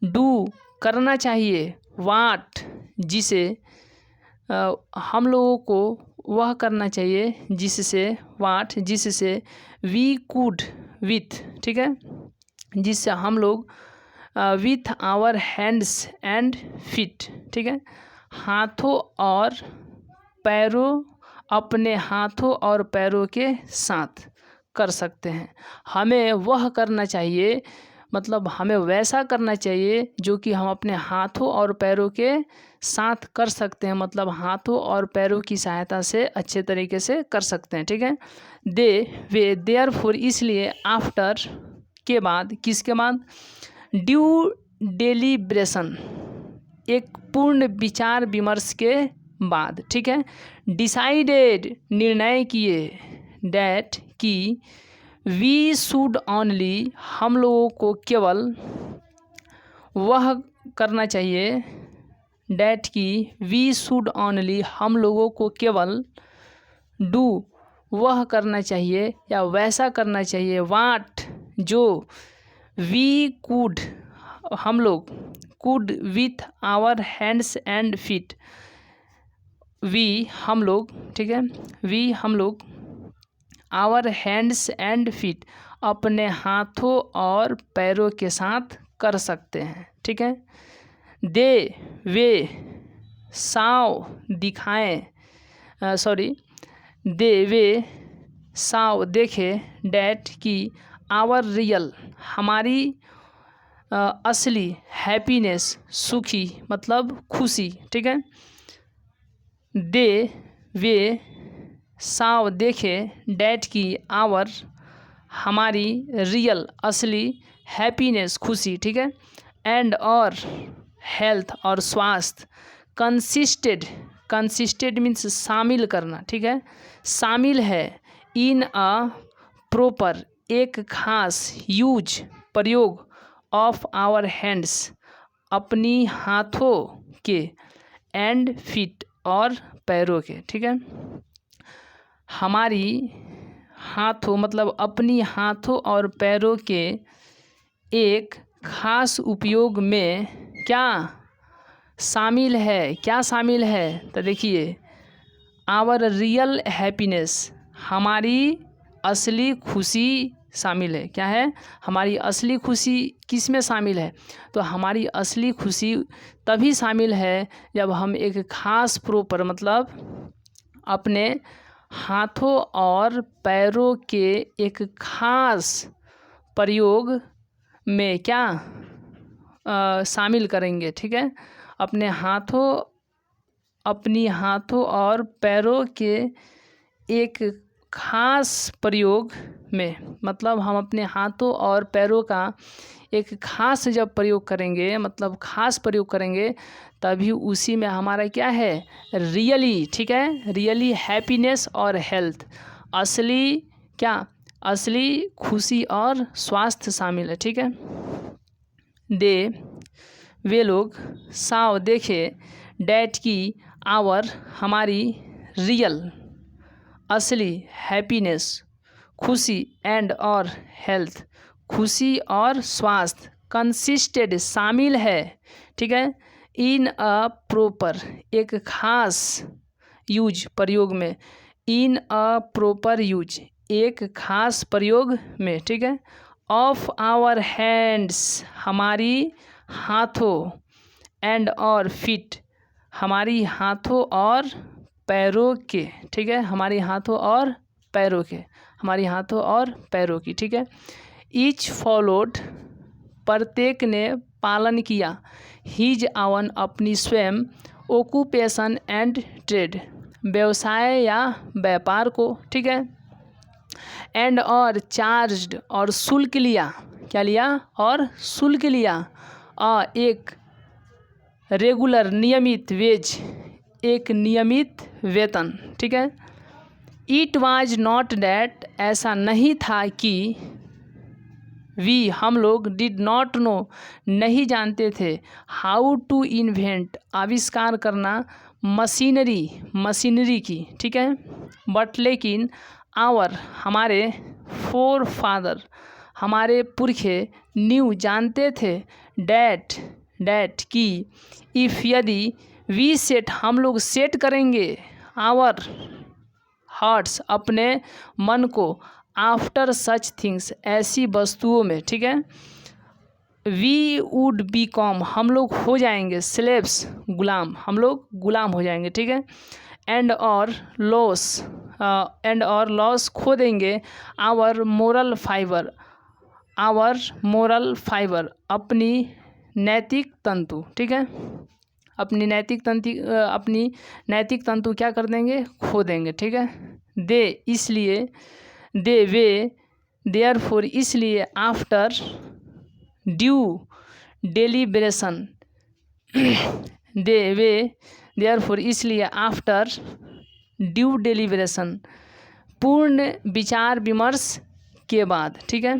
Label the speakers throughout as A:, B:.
A: Do करना चाहिए, वाट जिसे हम लोगों को वह करना चाहिए जिससे, वाट जिससे, वी कुड विथ, ठीक है, जिससे हम लोग with our hands and feet, ठीक है, हाथों और पैरों, अपने हाथों और पैरों के साथ कर सकते हैं। हमें वह करना चाहिए, मतलब हमें वैसा करना चाहिए जो कि हम अपने हाथों और पैरों के साथ कर सकते हैं, मतलब हाथों और पैरों की सहायता से अच्छे तरीके से कर सकते हैं, ठीक है। वे देयरफॉर इसलिए, आफ्टर के बाद, किसके बाद, ड्यू डेलिब्रेशन एक पूर्ण विचार विमर्श के बाद, ठीक है, डिसाइडेड निर्णय किए, डैट कि वी शुड ओनली हम लोगों को केवल वह करना चाहिए, डैट कि वी शुड ओनली हम लोगों को केवल डू वह करना चाहिए या वैसा करना चाहिए, वाट जो, वी कुड हम लोग, could with our hands and feet we हम लोग, ठीक है, वी हम लोग, आवर हैंड्स एंड फीट अपने हाथों और पैरों के साथ कर सकते हैं, ठीक है। वे साव दिखाएं, वे साव देखे, डैट की आवर रियल हमारी असली, हैप्पीनेस सुखी मतलब खुशी, ठीक है। वे साव देखे, डैट की आवर हमारी रियल असली, हैप्पीनेस खुशी, ठीक है, एंड और हेल्थ और स्वास्थ्य, कंसिस्टेड मीन्स शामिल करना, ठीक है, शामिल है, इन अ प्रॉपर एक खास, यूज प्रयोग, ऑफ आवर हैंड्स अपनी हाथों के, एंड फीट और पैरों के, ठीक है। हमारी हाथों मतलब अपनी हाथों और पैरों के एक खास उपयोग में क्या शामिल है, क्या शामिल है, तो देखिए, आवर रियल हैप्पीनेस हमारी असली खुशी शामिल है। क्या है, हमारी असली खुशी किस में शामिल है, तो हमारी असली खुशी तभी शामिल है जब हम एक खास प्रॉपर मतलब अपने हाथों और पैरों के एक खास प्रयोग में क्या शामिल करेंगे, ठीक है, अपने अपनी हाथों और पैरों के एक खास प्रयोग में, मतलब हम अपने हाथों और पैरों का एक खास जब प्रयोग करेंगे, मतलब खास प्रयोग करेंगे, तभी उसी में हमारा क्या है, रियली, ठीक है, रियली हैप्पीनेस और हेल्थ, असली क्या, असली खुशी और स्वास्थ्य शामिल है, ठीक है। वे लोग साव देखे, डैट की आवर हमारी रियल असली हैप्पीनेस खुशी, एंड और हेल्थ खुशी और स्वास्थ्य, कंसिस्टेड शामिल है, ठीक है, इन अ प्रॉपर एक खास यूज प्रयोग में, इन अ प्रॉपर यूज एक खास प्रयोग में, ठीक है, ऑफ आवर हैंड्स हमारी हाथों, एंड और फीट हमारी हाथों और पैरों के, ठीक है, हमारी हाथों और पैरों के, हमारी हाथों और पैरों की, ठीक है। ईच फॉलोड प्रत्येक ने पालन किया, हीज आवन अपनी स्वयं, ओक्यूपेशन एंड ट्रेड व्यवसाय या व्यापार को, ठीक है, एंड और चार्ज्ड और शुल्क लिया, क्या लिया, और शुल्क लिया, एक रेगुलर नियमित वेज एक नियमित वेतन, ठीक है। इट वाज नॉट डैट ऐसा नहीं था कि, वी हम लोग, डिड नॉट नो नहीं जानते थे, हाउ टू इन्वेंट आविष्कार करना, मशीनरी की, ठीक है, बट लेकिन आवर हमारे फोर फादर हमारे पुरखे न्यू जानते थे डैट की इफ़ यदि वी सेट हम लोग सेट करेंगे आवर हार्ट्स अपने मन को आफ्टर सच थिंग्स ऐसी वस्तुओं में, ठीक है, वी वुड बीकॉम हम लोग हो जाएंगे स्लेव्स गुलाम, हम लोग गुलाम हो जाएंगे, ठीक है, एंड और लॉस खो देंगे आवर मोरल फाइबर अपनी नैतिक तंतु, ठीक है, अपनी नैतिक तंतु क्या कर देंगे, खो देंगे, ठीक है। देयरफॉर इसलिए आफ्टर ड्यू डेलिब्रेशन देयरफॉर इसलिए आफ्टर ड्यू डेलिब्रेशन पूर्ण विचार विमर्श के बाद, ठीक है,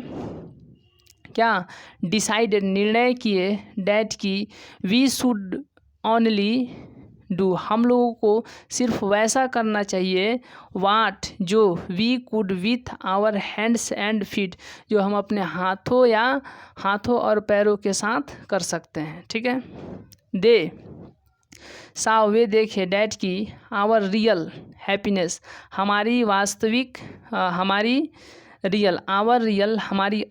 A: क्या डिसाइडेड निर्णय किए डैट की वी शुड ओनली डू हम लोगों को सिर्फ वैसा करना चाहिए वाट जो we could with our hands and feet जो हम अपने हाथों और पैरों के साथ कर सकते हैं, ठीक है। वे देखे डैट की आवर रियल हैप्पीनेस हमारी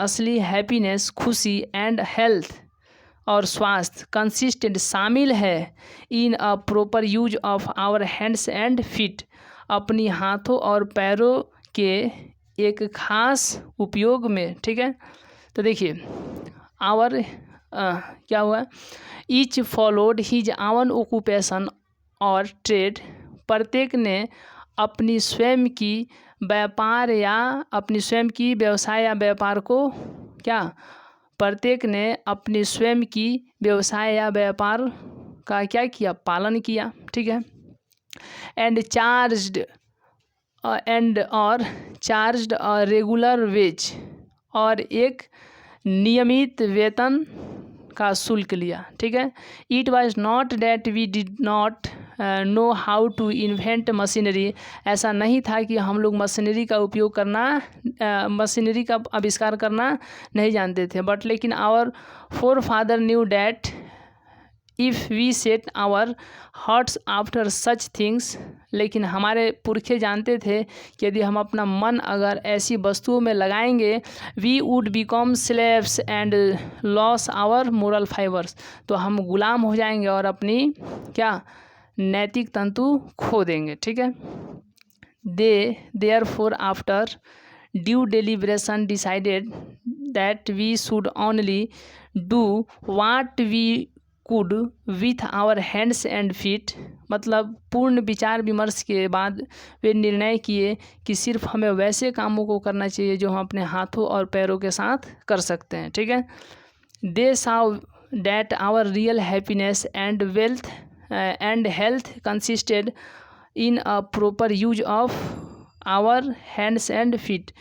A: असली हैप्पीनेस खुशी एंड हेल्थ और स्वास्थ्य कंसिस्टेंट शामिल है in a proper use of our hands and feet अपनी हाथों और पैरों के एक खास उपयोग में, ठीक है। तो देखिए क्या हुआ, ईच फॉलोड हिज आवन ऑक्यूपेशन और ट्रेड प्रत्येक ने अपनी स्वयं की व्यवसाय या व्यापार को प्रत्येक ने अपनी स्वयं की व्यवसाय या व्यापार का क्या किया, पालन किया, ठीक है। एंड चार्ज्ड रेगुलर वेज और एक नियमित वेतन का शुल्क लिया, ठीक है। It was not that we did not know how to invent machinery ऐसा नहीं था कि हम लोग मशीनरी का आविष्कार करना नहीं जानते थे, बट लेकिन our forefather knew that if we set our hearts after such things लेकिन हमारे पुरखे जानते थे कि यदि हम अपना मन अगर ऐसी वस्तुओं में लगाएंगे we would become slaves and lose our moral fibres तो हम गुलाम हो जाएंगे और अपनी नैतिक तंतु खो देंगे, ठीक है। Therefore after due deliberation decided that we should only do what we could with our hands and feet मतलब पूर्ण विचार विमर्श के बाद वे निर्णय किए कि सिर्फ हमें वैसे कामों को करना चाहिए जो हम अपने हाथों और पैरों के साथ कर सकते हैं, ठीक है। They saw that our real happiness and wealth and health consisted in a proper use of our hands and feet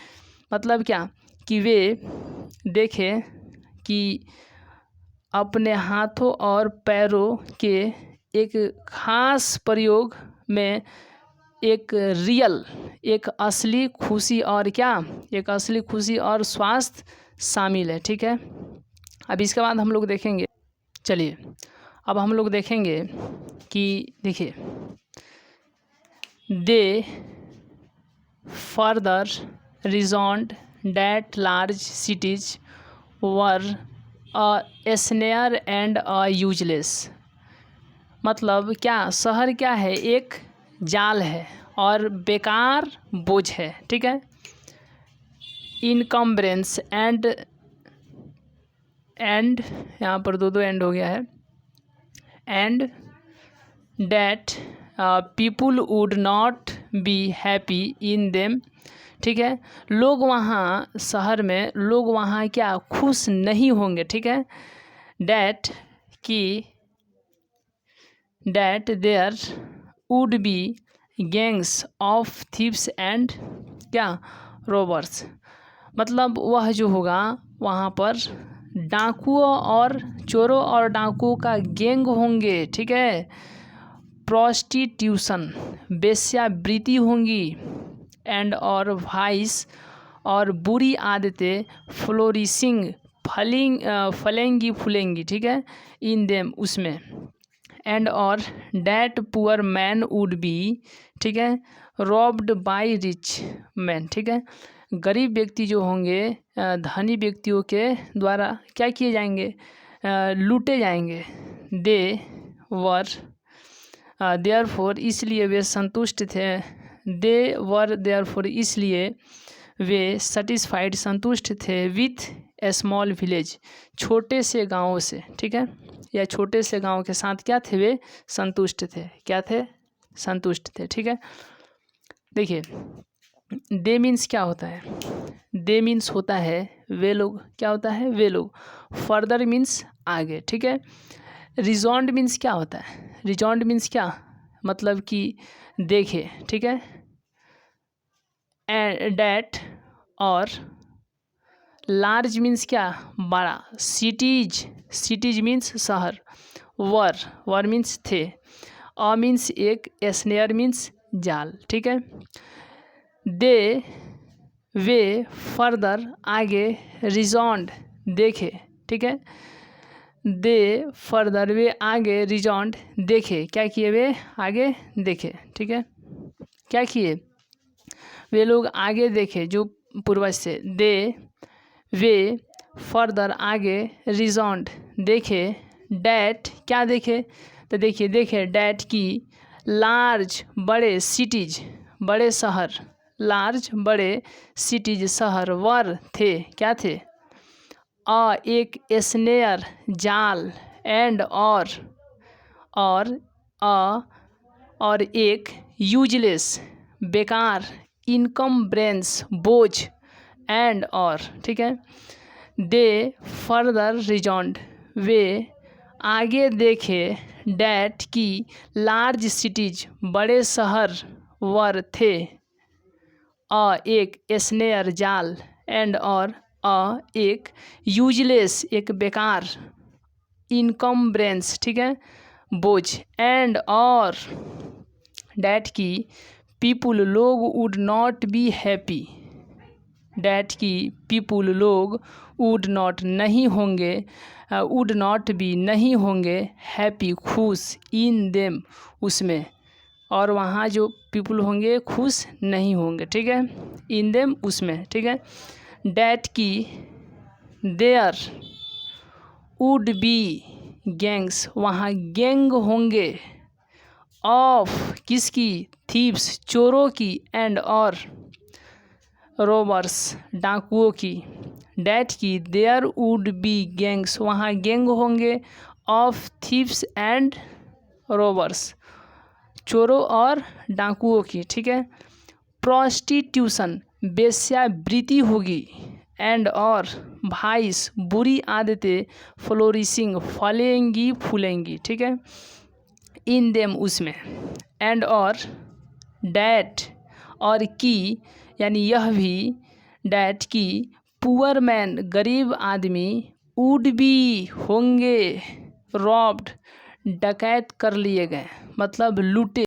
A: मतलब क्या कि वे देखें कि अपने हाथों और पैरों के एक खास प्रयोग में एक असली खुशी और स्वास्थ्य शामिल है, ठीक है। अब इसके बाद हम लोग देखेंगे, चलिए अब हम लोग देखेंगे कि देखिए they further reasoned that large cities were a snare and a useless मतलब क्या शहर क्या है, एक जाल है और बेकार बोझ है, ठीक है। इनकम्बरेंस एंड यहाँ पर दो एंड हो गया है and that people would not be happy in them, ठीक है। शहर में लोग वहाँ क्या खुश नहीं होंगे, ठीक है। That there would be gangs of thieves and robbers मतलब वह जो होगा वहाँ पर डाकुओं और चोरों और डाकुओं का गैंग होंगे, ठीक है। प्रोस्टिट्यूशन वेश्यावृत्ति होंगी एंड और वाइस और बुरी आदतें फ्लोरिशिंग फलेंगी फूलेंगी, ठीक है, इन देम उसमें, एंड और that poor man would be, ठीक है, रॉब्ड बाय रिच मैन, ठीक है, गरीब व्यक्ति जो होंगे धनी व्यक्तियों के द्वारा क्या किए जाएंगे, लूटे जाएंगे। दे वर देयरफॉर, इसलिए वे संतुष्ट थे, दे वर देयरफॉर, इसलिए वे सेटिस्फाइड, संतुष्ट थे, विथ ए स्मॉल विलेज, छोटे से गाँव से, ठीक है, या छोटे से गांव के साथ क्या थे, वे संतुष्ट थे, क्या थे, संतुष्ट थे, ठीक है। देखिए दे मीन्स क्या होता है, दे मीन्स होता है वे लोग, क्या होता है, वे लोग, फर्दर मीन्स आगे, ठीक है। रिजॉन्ड मीन्स क्या होता है, रिजॉन्ड मीन्स क्या, मतलब कि देखे, ठीक है, एंड डैट और लार्ज मीन्स क्या, बड़ा, सिटीज, सिटीज मीन्स शहर, वर मीन्स थे, अ मीन्स एक, स्नेयर मीन्स जाल, ठीक है। दे वे फर्दर आगे, रिजॉन्ड देखे, ठीक है, दे फर्दर वे आगे, रिजॉन्ड देखे, क्या किए, वे आगे देखे, ठीक है, क्या किए, वे लोग आगे देखे जो पूर्वज से, दे वे फर्दर आगे, रिजॉन्ड देखे, डैट क्या देखे, तो देखिए देखे डैट की, लार्ज बड़े, सिटीज बड़े शहर, लार्ज बड़े, सिटीज शहर, वर थे, क्या थे, अ एक, स्नेयर जाल, एंड और एक, यूजलेस बेकार, इनकम्ब्रेंस बोझ, एंड और, ठीक है। दे फर्दर रिजॉन्ड वे आगे देखे, डैट की लार्ज सिटीज बड़े शहर, वर थे, अ एक, स्नेयर जाल, एंड और अ एक, यूजलेस एक बेकार, इनकम्ब्रेंस, ठीक है, बोझ, एंड और डैट की पीपुल लोग would not be happy, that की पीपुल लोग वुड नॉट नहीं होंगे, वुड नॉट बी नहीं होंगे, हैप्पी खुश, इन देम उसमें, और वहाँ जो पीपुल होंगे खुश नहीं होंगे, ठीक है, इन देम उसमें, ठीक है। डैट की देयर वुड बी गैंग्स, वहाँ गैंग होंगे, ऑफ किसकी, थीव्स चोरों की, एंड और रोबर्स डाकुओं की, डैट की देयर वुड बी गैंग्स, वहाँ गैंग होंगे, ऑफ थीव्स एंड रोबर्स चोरों और डाकुओं की, ठीक है। प्रोस्टिट्यूशन वेश्यावृत्ति होगी, एंड और वाइस बुरी आदतें, फ्लोरिशिंग फलेंगी फूलेंगी, ठीक है, इन देम उसमें, एंड और डैट और की, यानी यह भी, डैट की पुअर मैन गरीब आदमी, वुड बी होंगे, रॉब्ड डकैत कर लिए गए, मतलब लूटे।